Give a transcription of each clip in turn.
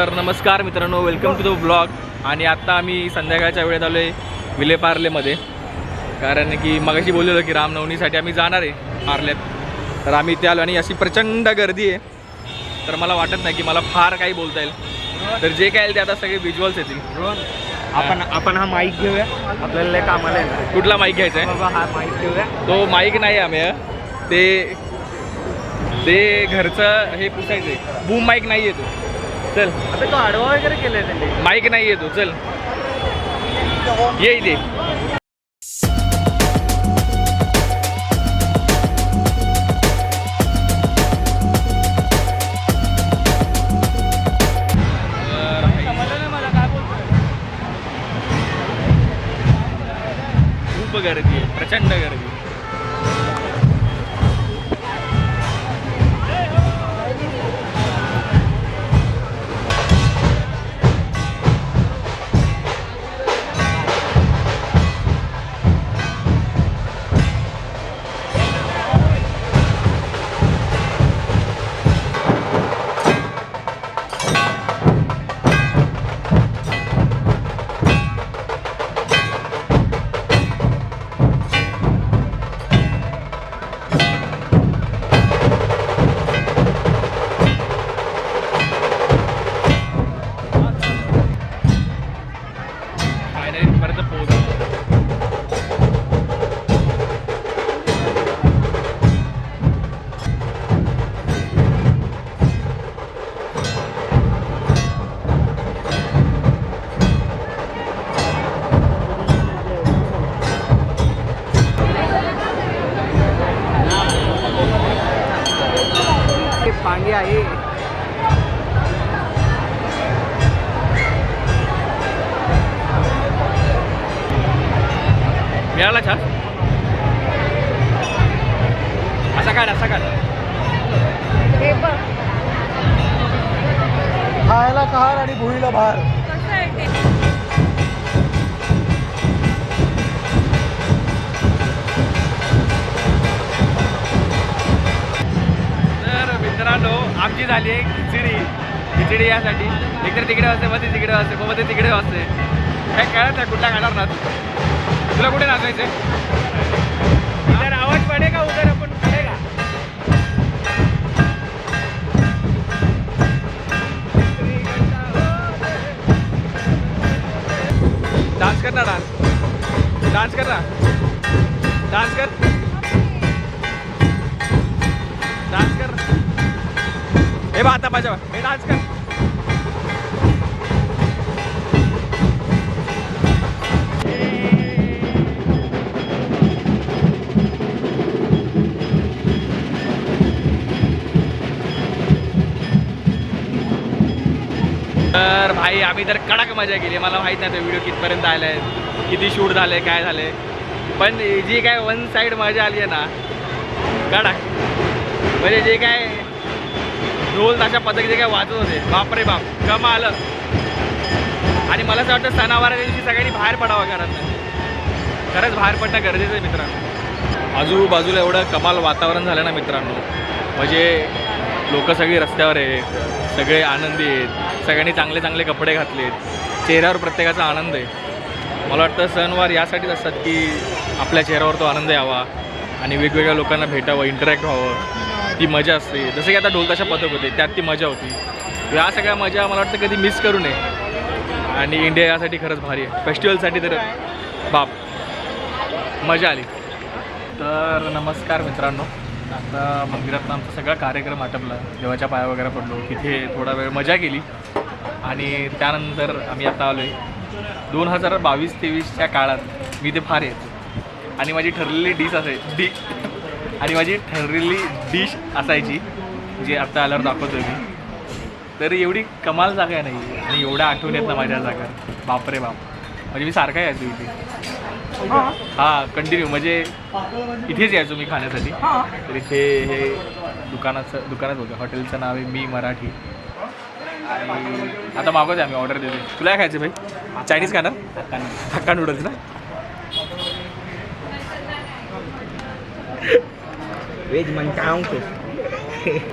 तर नमस्कार मित्रांनो, वेलकम टू द ब्लॉग. आणि आत्ता आम्ही संध्याकाळच्या वेळेत आलो आहे विलेपार्लेमध्ये, कारण की मगाशी बोललेलो की रामनवमीसाठी आम्ही जाणार आहे पार्ल्यात. तर आम्ही इथे आलो आणि अशी प्रचंड गर्दी आहे, तर मला वाटत नाही की मला फार काही बोलता येईल. तर जे काय येईल ते आता सगळे विज्युअल्स येतील. आपण हा माईक घेऊया, आपल्याला लय कामाला आहे. कुठला माईक घ्यायचा आहे? बाबा हा माईक घेऊया. तो माईक नाही आम्ही ते घरचं हे पुसायचं आहे. बूम माईक नाही येतो. चल आता तो आडवा वगैरे केलाय त्यांनी. माईक नाही येतो. चल ये इथे. खूप गर्दी आहे, प्रचंड गर्दी. पांगे आहे. मिळाला छान. असा काढ. हे बघ खायला कहार आणि भुईला भार. कसं आहे ते. तर मित्रांनो, आमची झाली आहे खिचडी यासाठी. एकतर तिकडे वाजते, मध्ये तिकडे वाजते, मध्ये तिकडे वाजते. काय कळत नाही कुठला खाणार ना. तुला कुठे नाचायचं? इधर आवाज पडेगा, उधर आपण पडेगा. डान्स कर ना. डान्स कर. हे बा आता माझ्या हे डान्स कर. तर भाई आम्ही तर कडक मजा केली. मला माहीत नाही तो व्हिडिओ कितपर्यंत आला आहे, किती शूट झालं आहे, काय झालं आहे. पण जी काय वन साईड मजा आली आहे ना, कडक. म्हणजे जे काय ढोल ताशा पथक जे काय वाजत होते, बापरे बाप, कमाल. आणि मला असं वाटतं सणावाराच्या दिवशी सगळ्यांनी बाहेर पडावं घरात. खरंच बाहेर पडणं गरजेचं आहे मित्रांनो. आजूबाजूला एवढं कमाल वातावरण झालं ना मित्रांनो, म्हणजे लोक सगळी रस्त्यावर आहेत, सगळे आनंदी आहेत, सगळ्यांनी चांगले चांगले कपडे घातलेत, चेहऱ्यावर प्रत्येकाचा आनंद आहे. मला वाटतं सणवार यासाठीच असतात की आपल्या चेहऱ्यावर तो आनंद यावा आणि वेगवेगळ्या लोकांना भेटावं, इंटरॅक्ट व्हावं. ती मजा असते. जसं की आता ढोलताशा पथक होते, त्यात ती मजा होती. या सगळ्या मजा मला वाटतं कधी मिस करू नये. आणि इंडिया यासाठी खरंच भारी आहे. फेस्टिवलसाठी तर बाप मजा आली. तर नमस्कार मित्रांनो, आता मंदिरात आमचा सगळा कार्यक्रम आटपला. देवाच्या पाया वगैरे पडलो, तिथे थोडा वेळ मजा केली आणि त्यानंतर आम्ही आता आलो आहे 2022-23च्या काळात. मी ते फार येतो आणि माझी ठरलेली डिश असायची जी आत्ता आल्यावर दाखवतो मी. तर एवढी कमाल जागा नाही आणि एवढ्या आठवण येत ना माझ्या जागा, बापरे बाप. म्हणजे मी सारखा यायचो इथे. हां कंटिन्यू, म्हणजे इथेच यायचो मी खाण्यासाठी. तर इथे हे दुकानात होतं, हॉटेलचं नाव आहे मी मराठी. आणि आता मागवते आम्ही, ऑर्डर देतो. तुला काय खायचं भाई? चायनीज खाणार? हक्का नूडल्स ना. Veg manchow.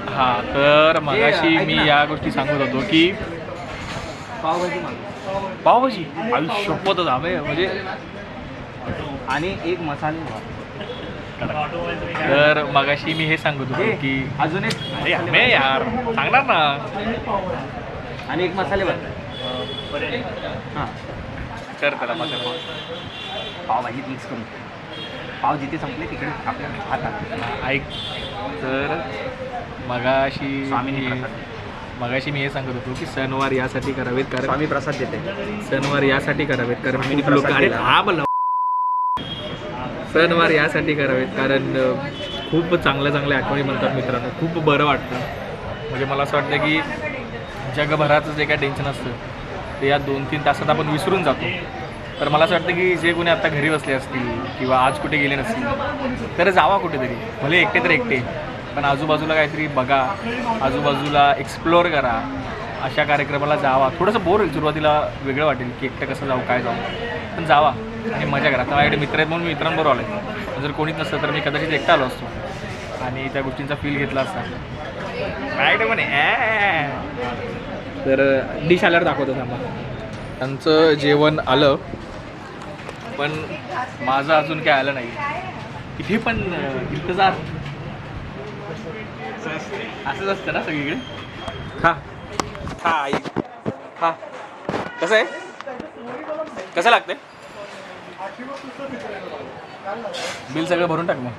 हां, तर मगाशी मी या गोष्टी सांगत होतो की पावभाजी मागव. पावभाजी आयुष्यपतच हवे म्हणजे. आणि एक मसाले भात. तर मगाशी मी हे सांगत होतो की अजून एक अरे हमे यार सांगणार ना. आणि एक मसाले भात. हां कर त्याला मसाले भात. पावभाजीत मिक्स करून पाव जिथे संपले तिकडे आपल्याला खातात. ऐक तर मगाशी मी हे सांगत होतो की सणवार यासाठी करावेत कारण स्वामी प्रसाद देते. सणवार यासाठी करावेत कारण खूप लोक हा बोला सणवार यासाठी करावेत कारण खूप चांगल्या चांगल्या आठवणी म्हणतात मित्रांनो. खूप बरं वाटतं. म्हणजे मला असं वाटतं की जगभराचं जे काय टेन्शन असतं ते या 2-3 तासात आपण विसरून जातो. तर मला असं वाटतं की जे कोणी आत्ता घरी बसले असतील किंवा आज कुठे गेले नसतील तर जावा कुठेतरी. भले एकटे तर एकटे पण आजूबाजूला काहीतरी बघा, आजूबाजूला एक्सप्लोअर करा. अशा कार्यक्रमाला जावा. थोडंसं बोर होईल सुरुवातीला, वेगळं वाटेल की एकटं कसं जाऊ काय जाऊ, पण जावा आणि मजा करा. आता माझ्याकडे मित्र आहेत म्हणून मी मित्रांबरोबर आलो आहे. जर कोणीच नसतं तर मी कदाचित एकटा आलो असतो आणि त्या गोष्टींचा फील घेतला असता. राईट म्हणे. तर डिश आल्यावर दाखवतो थांबा. त्यांचं जेवण आलं पण माझं अजून काय आलं नाही. इथे पण इंतजार असंच असतं ना सगळीकडे. खा खा आई खा. कसं आहे, कसं लागतंय? बिल सगळं भरून टाक मग.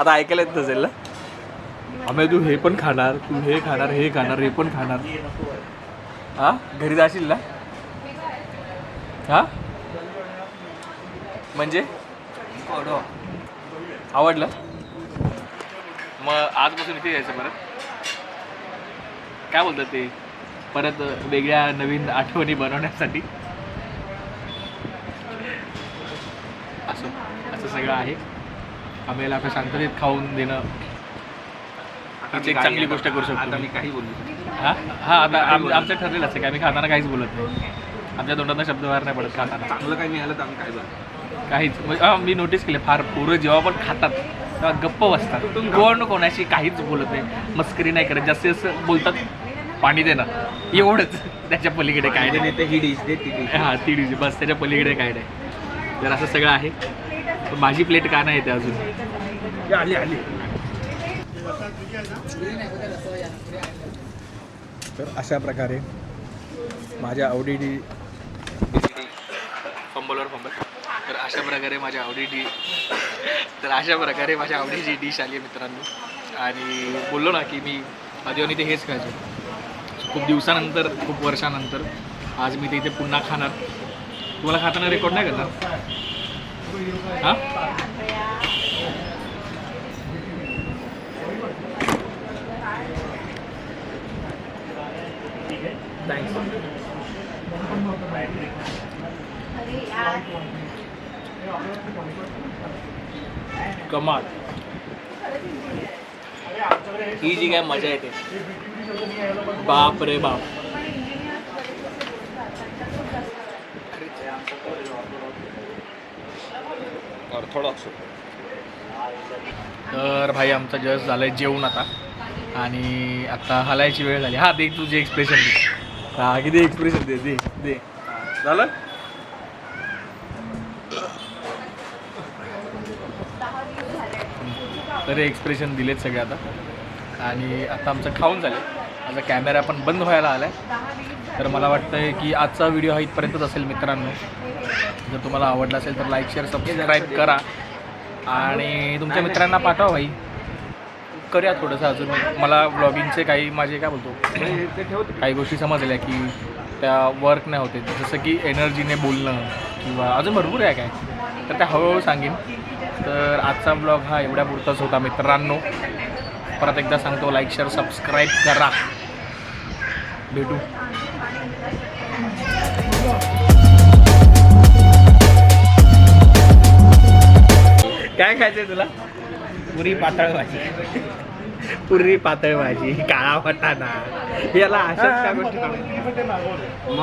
आता ऐकायला येत असेल ना. आम्ही तू हे पण खाणार, तू हे खाणार, हे खाणार, हे पण खाणार. हा घरी जाशील ना. हा म्हणजे आवडलं मग आजपासून इथे यायचं परत. काय बोलतात ते परत वेगळ्या नवीन आठवणी बनवण्यासाठी. असं सगळं आहे. आम्हाला आता शांततेत खाऊन देणं हीच एक चांगली गोष्ट करू शकतो. आता मी काही बोलू. हां आता आमचं ठरलेलं असतं की आम्ही खाताना काहीच बोलत नाही. आमच्या तोंडातनं शब्द बाहेर नाही पडत खाताना. चांगलं काही मिळालं तर आम्ही काय बोलू. काहीच म्हणजे मी नोटीस केलं फार पोरं जेव्हा पण खातात तेव्हा गप्प बसतात. कोणाशी काहीच बोलत नाही, मस्करी नाही करत. जास्त असं बोलतात पाणी दे ना एवढंच. त्याच्या पलीकडे काय नाही. ते ही डिश दे ती डिश. हां ती डिश बस, त्याच्या पलीकडे काय नाही. तर असं सगळं आहे. पण माझी प्लेट का नाही येते अजून. आली आली. तर अशा प्रकारे माझ्या आवडीची फंबलवर फंबल. तर अशा प्रकारे माझ्या आवडीची डिश आली आहे मित्रांनो. आणि बोललो ना की मी आधी ते हेच खायचो खूप दिवसानंतर, खूप वर्षानंतर आज मी ते इथे पुन्हा खाणार. तुम्हाला खाताना रेकॉर्ड नाही करणार. हां थँक्स. कमाल. ही जी काय मजा येते बाप रे बाप. तर भाई आमचं जस्ट झालंय जेवण आता आणि आता हलायची वेळ झाली. हा दे तुझे एक्सप्रेशन दे. हा किती एक्सप्रेशन दे दे दे. झालं. तर एक्सप्रेशन दिलेत सगळे आता. आणि आता आमचं खाऊन झालं. माझा कॅमेरा पण बंद व्हायला आला आहे. तर मला वाटतं की आजचा व्हिडिओ हा इथपर्यंतच असेल मित्रांनो. जर तुम्हाला आवडला असेल तर लाईक शेअर सबस्क्राईब करा आणि तुमच्या मित्रांना पाठवा. भाई करूया थोडंसं अजून. मला ब्लॉगिंगचे काही माझे काय बोलतो काही गोष्टी समजल्या की त्या वर्क नाही होते. जसं की एनर्जीने बोलणं किंवा अजून भरपूर आहे काय. तर त्या हळूहळू सांगेन. तर आजचा ब्लॉग हा एवढ्या पुरताच होता मित्रांनो. परत एकदा सांगतो लाईक शेअर सबस्क्राईब करा. भेटू. काय खायचंय तुला? पुरी पातळ भाजी. पुरी पातळ भाजी, काळा वाटाणा. याला अशाच काय गोष्टी